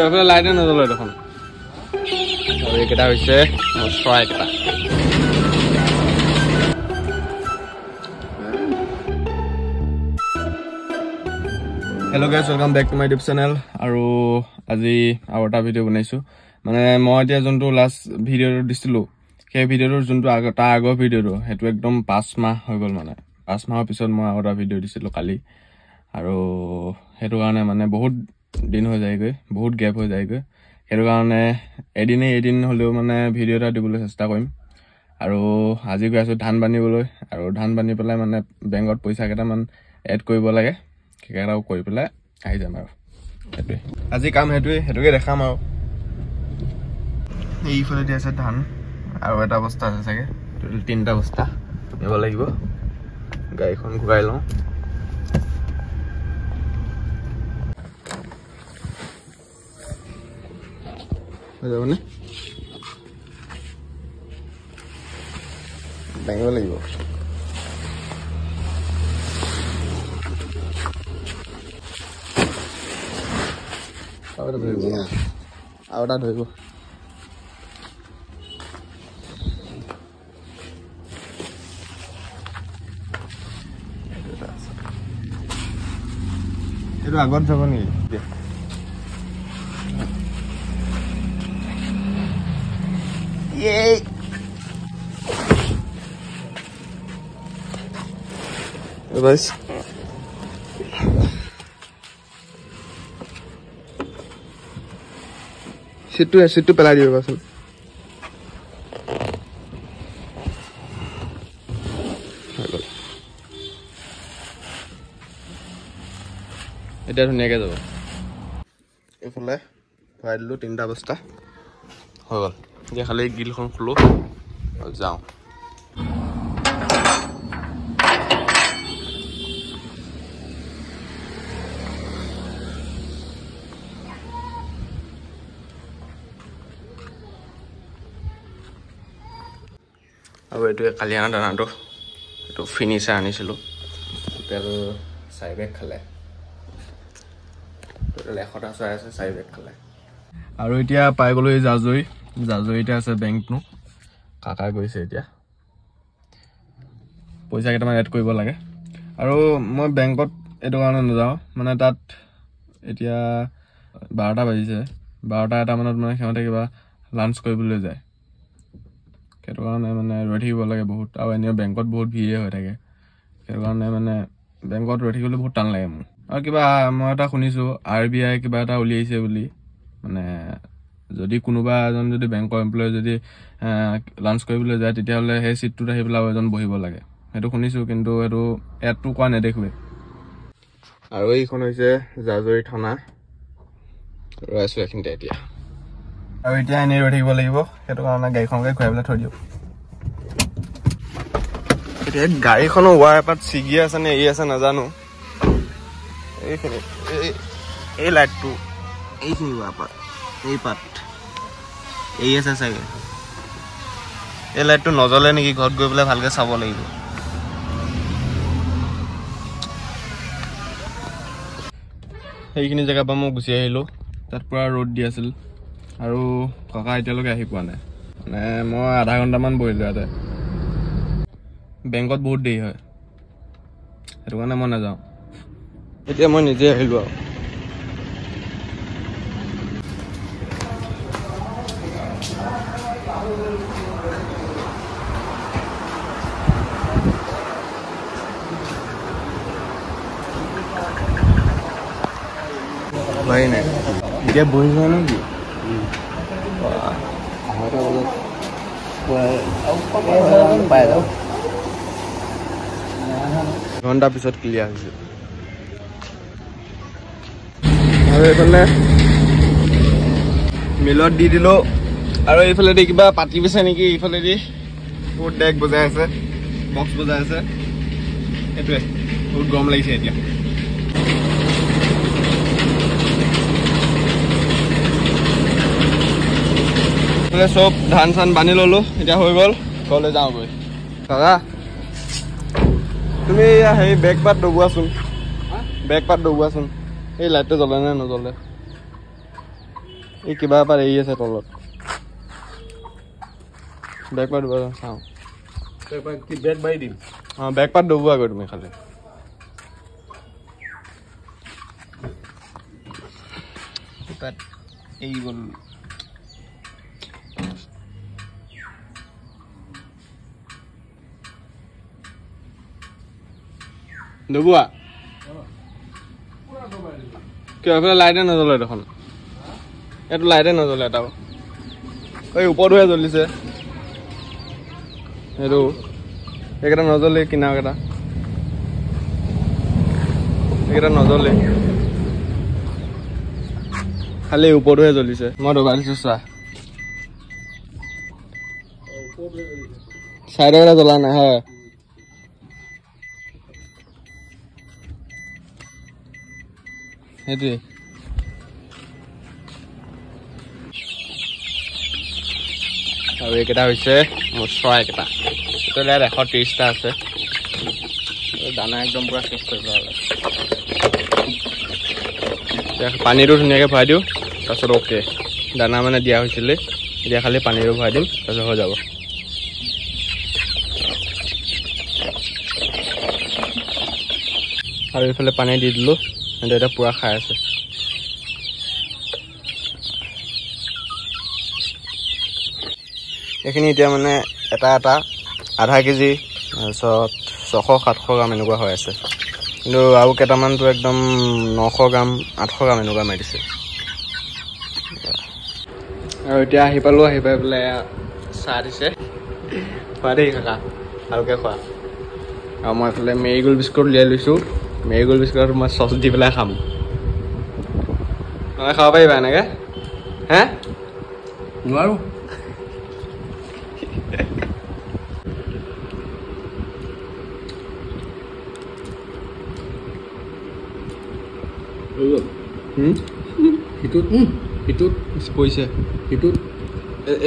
এইফালে লাইটে নজ্বলে দেখোন আৰু এইকেইটা হৈছে চৰাইকেইটা hello' guys welcome back to my YouTube channel আৰু আজি আৰু এটা ভিডিঅ' বনাইছোঁ মানে মই এতিয়া যোনটো লাষ্ট ভিডিঅ'টো দিছিলোঁ সেই ভিডিঅ'টোৰ যোনটো তাৰ আগৰ ভিডিঅ'টো সেইটো একদম 5 মাহ হৈ গ'ল মানে 5 মাহৰ পিছত মই আৰু এটা ভিডিঅ' দিছিলোঁ কালি আৰু সেইটো কাৰণে মানে বহুত দিন হৈ যায়গৈ বহুত গেপ হৈ যায়গৈ সেইটো কাৰণে এদিন হ'লেও মানে ভিডিঅ' এটা দিবলৈ চেষ্টা কৰিম আৰু আজি গৈ আছোঁ ধান বান্ধিবলৈ আৰু ধান বান্ধি পেলাই মানে বেংকত পইচা কেইটামান এড কৰিব লাগে সেইকেইটাও কৰি পেলাই আহি যাম আৰু সেইটোৱে আজি কাম সেইটোকে দেখাম আৰু এইফালে দি আছে ধান আৰু এটা বস্তা আছে চাগে 3টা বস্তা নিব লাগিব গাড়ীখন ঘূৰাই লওঁ হৈ যাবনে দাঙিব লাগিব আৰু এটা ধৰিব এইটো আগত যাব নেকি Guys, situ pelai dia pasal. Itu ধুনীয়াকৈ যাব এইফালে ভৰাই দিলোঁ 3টা বস্তা হৈ গ'ল এতিয়া খালি গিলখন খোলো আৰু যাওঁ আৰু এইটোৱে কালি অনা দানাটো এইটো ফিনিচাৰ আনিছিলোঁ টোটেল 4 বেগ খালে টোটেল 100টা চৰাই আছে 4 বেগ খালে আৰু এতিয়া পাই গ'লো এই জাজৰিতে আছে বেংকটো কাকা গৈছে এতিয়া পইচা কেইটামান এড কৰিব লাগে আৰু মই বেংকত এইটো কাৰণে নাযাওঁ মানে তাত এতিয়া 12টা বাজিছে 12টা মানত মানে সিহঁতে কিবা লাঞ্চ কৰিবলৈ যায় সেইটো কাৰণে মানে ৰৈ থাকিব লাগে বহুত আৰু এনেও বেংকত বহুত ভিৰে হৈ থাকে সেইটো কাৰণে মানে বেংকত ৰৈ থাকিবলৈ বহুত টান লাগে মোৰ আৰু কিবা মই এটা শুনিছোঁ RBI কিবা এটা উলিয়াইছে বুলি মানে যদি কোনোবা এজন যদি বেংকৰ এমপ্লয় যদি লাঞ্চ কৰিবলৈ যায় তেতিয়াহ'লে সেই চিটটোত আহি পেলাই এজন বহিব লাগে সেইটো শুনিছোঁ কিন্তু সেইটো এডটো কোৱা নেদেখোৱে আৰু এইখন হৈছে জাজৰি থানা ৰৈ আছোঁ এইখিনিতে এতিয়া আৰু এতিয়া এনেই ৰৈ থাকিব লাগিব সেইটো কাৰণে গাড়ীখনকে ঘূৰাই পেলাই থৈ দিওঁ এতিয়া গাড়ীখনৰ ৱায়াৰ পাত ছিগি আছে নে আছে নাজানো এইখিনি এই লাইটটো এইখিনি ৱায়াৰ পাত এই পাত এই আছে চাগে এই লাইটটো নজ্বলে নেকি ঘৰত গৈ পেলাই ভালকৈ চাব লাগিব সেইখিনি জেগাৰ পৰা মই গুচি আহিলোঁ তাত পুৰা ৰ'দ দি আছিল আৰু ককা এতিয়ালৈকে আহি পোৱা নাই মানে মই আধা ঘণ্টামান বহিলোঁ ইয়াতে বেংকত বহুত দেৰি হয় সেইটো কাৰণে মই নাযাওঁ এতিয়া মই নিজে আহিলোঁ আৰু ভাই নাই এতিয়া বহিছ নেকি ঘণ্টা পিছত ক্লিয়াৰ হৈছে আৰু এইফালে মিলত দি দিলোঁ আৰু এইফালেদি কিবা পাতি পিছে নেকি এইফালেদি বহুত ডেক বজাই আছে বক্স বজাই আছে সেইটোৱে বহুত গৰম লাগিছে এতিয়া চব ধান চান বান্ধি ললো এতিয়া হৈ গ'ল ঘৰলৈ যাওঁ গৈ কাকা তুমি হেৰি বেগ পাত দবোৱাচোন এই লাইটটো জ্বলে নে নজ্বলে এই কিবা এটা এৰি আছে তলত বেক পাৰ্ট চাওঁ কি বেগ বাই দিম অঁ বেক পাৰ্ট দবোৱা গৈ তুমি খালি তাত এই গ'ল দবোৱা কিয় এইফালে লাইটে নজ্বলে দেখোন এইটো লাইটে নজ্বলে এটাও এই ওপৰটোহে জ্বলিছে সেইটো এইকেইটা নজ্বলে কিনাৰকেইটা এইকেইটা নজ্বলে খালি ওপৰটোহে জ্বলিছে মই দবাই দিছোঁ চা চাইডৰ কেইটা জ্বলা নাই হয় সেইটোৱে আৰু এইকেইটা হৈছে মোৰ চৰাইকেইটা টোটেল ইয়াত 130টা আছে দানা একদম পুৰা শেষ কৰিব পানীটো ধুনীয়াকৈ ভৰাই দিওঁ তাৰপিছত অ'কে দানা মানে দিয়া হৈছিলে এতিয়া খালি পানীটো ভৰাই দিম তাৰপিছত হৈ যাব আৰু এইফালে পানী দি দিলোঁ সিহঁতে এতিয়া পুৰা খাই আছে এইখিনি এতিয়া মানে এটা আধা কেজি তাৰপিছত 600-700 গ্ৰাম এনেকুৱা হৈ আছে কিন্তু আৰু কেইটামানটো একদম 900 গ্ৰাম 800 গ্ৰাম এনেকুৱা মাৰি দিছে আৰু এতিয়া আহি পালোঁ আহি পাই পেলাই চাহ দিছে খোৱা দেই কাকা ভালকৈ খোৱা আৰু মই এইফালে মেৰিগোল্ড বিস্কুট উলিয়াই লৈছোঁ মেৰিগোল্ড বিস্কুটত মই চচ দি পেলাই খাম নহয় খাব পাৰিবা এনেকৈ হে নোৱাৰোঁ সিটোত পৰিছে সিটোত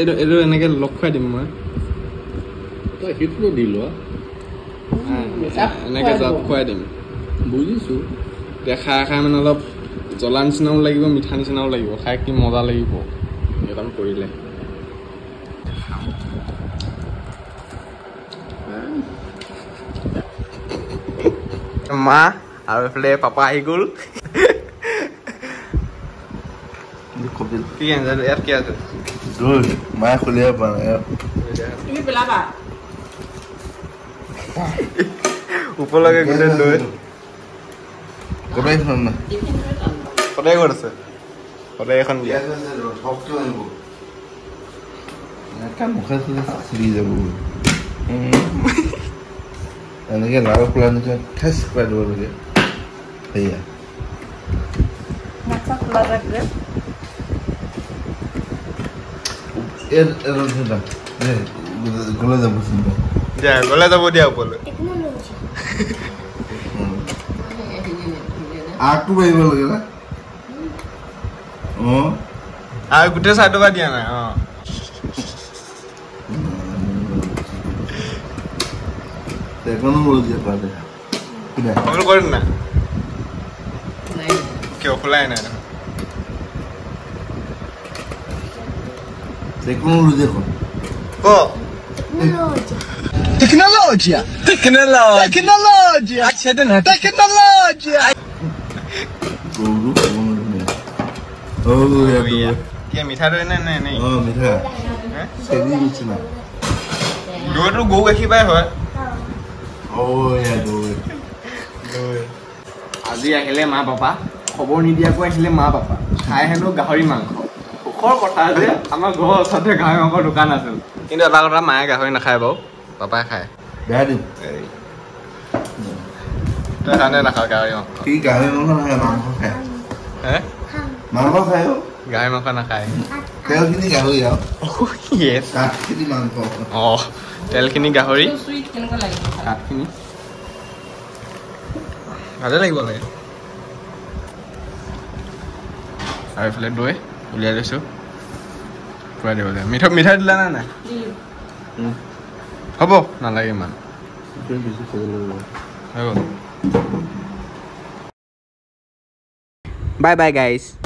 এইটো এনেকৈ লগ খুৱাই দিম মই তই সিটোতো দি লোৱা এনেকৈ জাপ খুৱাই দিম বুজিছোঁ এতিয়া খাই মানে অলপ জ্বলা নিচিনাও লাগিব মিঠা নিচিনাও লাগিব খাই কি মজা লাগিব একদম কৰিলে মা আৰু এইফালে পাপা আহি গ'ল কি আনিছে ইয়াত কি আছে দৈ মায়ে খুলিয়ে পোৱা নাই ওপৰলৈকে গোটেই দৈ সদায় খাম না সদায় ক'ত আছে সদায় এখন দিয়া মুখে চুলে চিৰি যাব এনেকৈ লাৰু খোলা নিচিনা ঠেচ খুৱাই দিব লাগে সেয়া গ'লে যাব চিন্তা গ'লে যাব দিয়া ওপৰলৈ আগটো বাঢ়িব লাগে না অঁ আৰু গোটেই চাইডৰ পৰা দিয়া নাই অঁ এখনো ৰ'জিয়া পালে সকলো কৰিম না কিয় খোলাই নাই এখনো ৰ'জিয়া খন ক Tecnologia! Accident! Tecnologia! গৰু খাব নোৱাৰে কি মিঠা দৈ নে নে অঁ মিঠা চেনি নিচিনা দৈটো গৰু গাখীৰ পাই হয় আজি আহিলে মা পাপা খবৰ নিদিয়াকৈ আহিলে মা পাপা খাই হেনো গাহৰি মাংস সুখৰ কথা যে আমাৰ ঘৰৰ ওচৰতে গাহৰি মাংসৰ দোকান আছিল কিন্তু এটা কথা মায়ে গাহৰি নাখায় বাৰু পাপাই খায় বেয়া দিম তই কাৰণে নাখাওঁ গাহৰি মাংস কি গাহৰি মাংস নাখায় মাংস খায় হে মাংস খায় গাহৰি মাংস নাখায় তেলখিনি গাহৰি আৰু য়েছ কাঠখিনি মাংস অঁ তেলখিনি গাহৰি কাঠখিনি ভালে লাগিব লাগে আৰু এইফালে দৈ উলিয়াই লৈছোঁ খুৱাই দিব লাগে মিঠাই দিলা নে নাই হ'ব নালাগে ইমান হৈ গ'ল Bye bye guys.